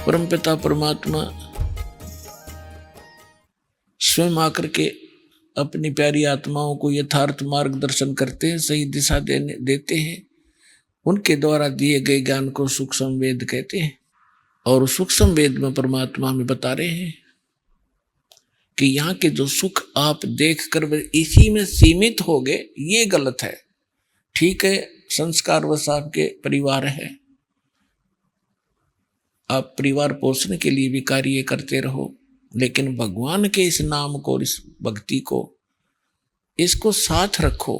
परमपिता परमात्मा स्वयं आकर के अपनी प्यारी आत्माओं को यथार्थ मार्गदर्शन करते हैं, सही दिशा देते हैं। उनके द्वारा दिए गए ज्ञान को सूक्ष्म वेद कहते हैं। और सूक्ष्म वेद में परमात्मा हमें बता रहे हैं कि यहाँ के जो सुख आप देख कर इसी में सीमित हो गए, ये गलत है। ठीक है, संस्कार वश आपके परिवार है, आप परिवार पोषण के लिए भी कार्य करते रहो, लेकिन भगवान के इस नाम को, इस भक्ति को, इसको साथ रखो।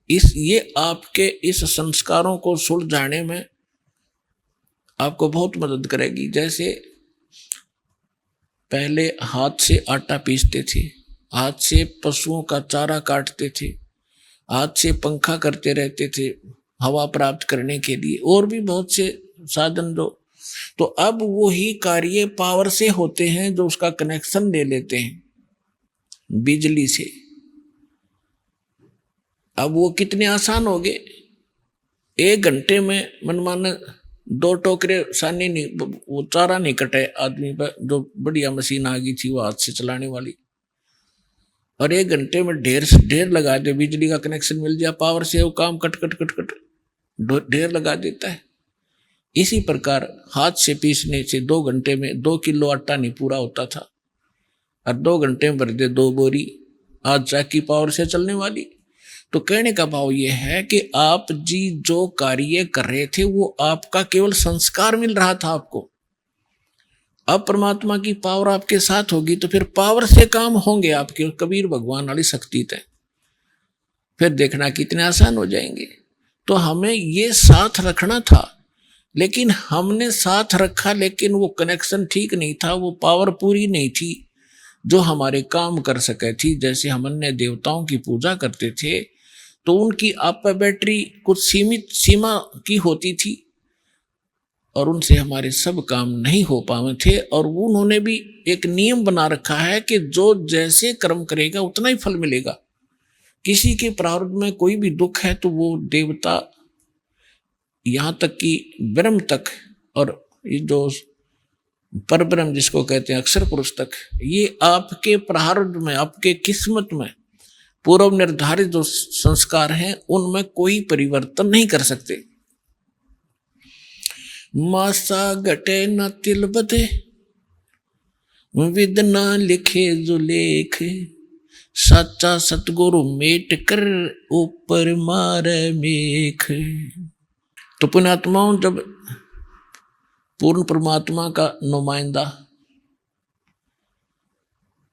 ये आपके इस संस्कारों को सुलझाने में आपको बहुत मदद करेगी। जैसे पहले हाथ से आटा पीसते थे, हाथ से पशुओं का चारा काटते थे, हाथ से पंखा करते रहते थे हवा प्राप्त करने के लिए, और भी बहुत से साधन दो। तो अब वही कार्य पावर से होते हैं, जो उसका कनेक्शन ले लेते हैं बिजली से। अब वो कितने आसान हो गए, 1 घंटे में मनमाना 2 टोकरे सानी नहीं, वो चारा नहीं कटे आदमी पर, जो बढ़िया मशीन आ गई थी वो हाथ से चलाने वाली, और 1 घंटे में ढेर लगा दे, बिजली का कनेक्शन मिल जाए, पावर से वो काम कट कट कट कट ढेर लगा देता है। इसी प्रकार हाथ से पीसने से 2 घंटे में 2 किलो आटा नहीं पूरा होता था, और 2 घंटे में भर दे 2 बोरी, आज चाकी पावर से चलने वाली। तो कहने का भाव यह है कि आप जी जो कार्य कर रहे थे वो आपका केवल संस्कार मिल रहा था आपको। अब परमात्मा की पावर आपके साथ होगी तो फिर पावर से काम होंगे आपके, कबीर भगवान वाली शक्ति तय, फिर देखना कितने आसान हो जाएंगे। तो हमें ये साथ रखना था, लेकिन हमने साथ रखा, लेकिन वो कनेक्शन ठीक नहीं था, वो पावर पूरी नहीं थी जो हमारे काम कर सके थी। जैसे हम अन्य देवताओं की पूजा करते थे तो उनकी आप बैटरी कुछ सीमित सीमा की होती थी, और उनसे हमारे सब काम नहीं हो पाए थे। और उन्होंने भी एक नियम बना रखा है कि जो जैसे कर्म करेगा उतना ही फल मिलेगा। किसी के प्रारब्ध में कोई भी दुख है तो वो देवता, यहाँ तक कि ब्रह्म तक, और ये जो परब्रह्म जिसको कहते हैं अक्षर पुरुष तक, ये आपके प्रारब्ध में, आपके किस्मत में पूर्व निर्धारित जो संस्कार हैं उनमें कोई परिवर्तन नहीं कर सकते। मासा घटे न तिल बधे, विद न लिखे जो लेख, सच्चा सतगुरु मेट कर ऊपर मारे मेख। तो पुण्यात्माओं, जब पूर्ण परमात्मा का नुमाइंदा,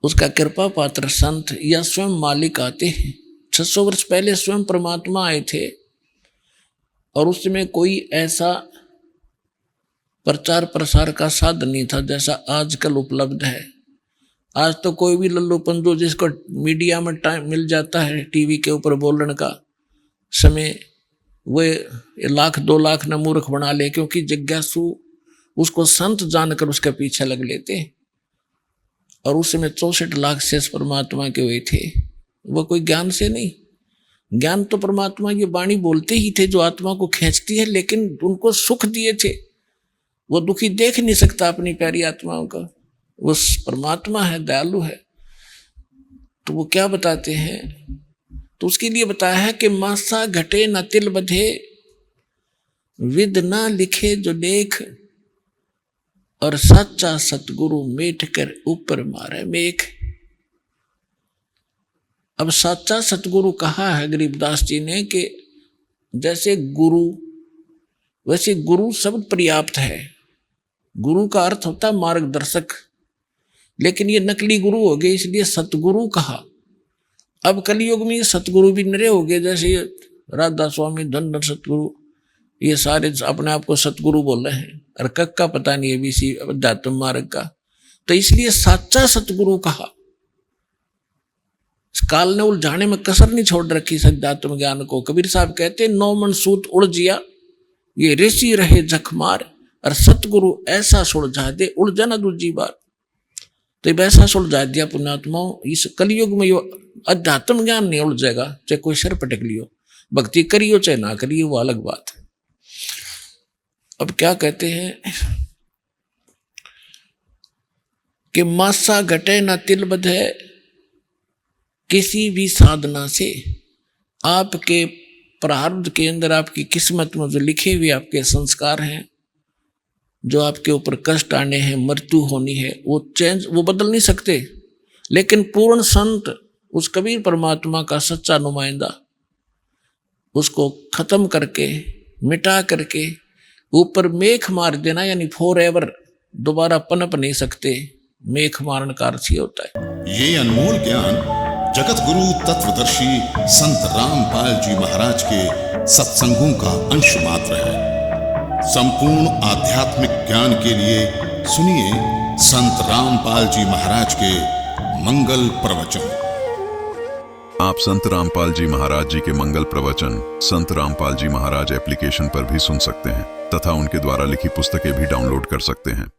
उसका कृपा पात्र संत या स्वयं मालिक आते हैं, 600 वर्ष पहले स्वयं परमात्मा आए थे, और उसमें कोई ऐसा प्रचार प्रसार का साधन नहीं था जैसा आजकल उपलब्ध है। आज तो कोई भी लल्लू पंजू जिसको मीडिया में टाइम मिल जाता है, टीवी के ऊपर बोलने का समय, वे 1 लाख 2 लाख न मूर्ख बना ले, क्योंकि जिज्ञासु उसको संत जानकर उसके पीछे लग लेते हैं। और उस समय 64 लाख शेष परमात्मा के हुए थे, वो कोई ज्ञान से नहीं। ज्ञान तो परमात्मा ये वाणी बोलते ही थे जो आत्मा को खींचती है, लेकिन उनको सुख दिए थे। वो दुखी देख नहीं सकता अपनी प्यारी आत्माओं का, वो परमात्मा है, दयालु है। तो वो क्या बताते हैं, तो उसके लिए बताया है कि मासा घटे न तिल बधे, विद न लिखे जो लेख, और सच्चा सतगुरु मेट कर ऊपर मारे मेख। अब सच्चा सतगुरु कहा है गरीबदास जी ने कि जैसे गुरु, वैसे गुरु शब्द पर्याप्त है। गुरु का अर्थ होता है मार्गदर्शक, लेकिन ये नकली गुरु हो गए, इसलिए सतगुरु कहा। अब कलयुग में सतगुरु भी नरे हो गए, जैसे राधा स्वामी, धन धन सतगुरु, ये सारे अपने आप को सतगुरु बोल रहे हैं, और कक का पता नहीं है बीसी अध्यात्म मार्ग का। तो इसलिए सच्चा सतगुरु कहा। काल ने उलझाने में कसर नहीं छोड़ रखी अध्यात्म ज्ञान को। कबीर साहब कहते 9 मन सूत उलझिया, ये ऋषि रहे जखमार, और सतगुरु ऐसा सुलझा दे उलझा न दूजी बार। तो वैसा सुलझा दिया पुण्यात्माओं। इस कलयुग में यो अध्यात्म ज्ञान नहीं उलझेगा, चाहे कोई सर पटक लियो, भक्ति करियो चाहे ना करियो, वो अलग बात है। अब क्या कहते हैं, कि मासा घटे न तिल बधे, किसी भी साधना से आपके प्रारब्ध के अंदर, आपकी किस्मत में जो लिखे हुए आपके संस्कार हैं, जो आपके ऊपर कष्ट आने हैं, मृत्यु होनी है, वो बदल नहीं सकते। लेकिन पूर्ण संत, उस कबीर परमात्मा का सच्चा नुमाइंदा, उसको खत्म करके, मिटा करके ऊपर मेख मार देना, यानी फॉर एवर दोबारा पनप नहीं सकते, मेख मारन का अर्थ ही होता है। ये अनमोल ज्ञान जगत गुरु तत्वदर्शी संत रामपाल जी महाराज के सत्संगों का अंश मात्र है। संपूर्ण आध्यात्मिक ज्ञान के लिए सुनिए संत रामपाल जी महाराज के मंगल प्रवचन। आप संत रामपाल जी महाराज जी के मंगल प्रवचन संत रामपाल जी महाराज एप्लीकेशन पर भी सुन सकते हैं तथा उनके द्वारा लिखी पुस्तकें भी डाउनलोड कर सकते हैं।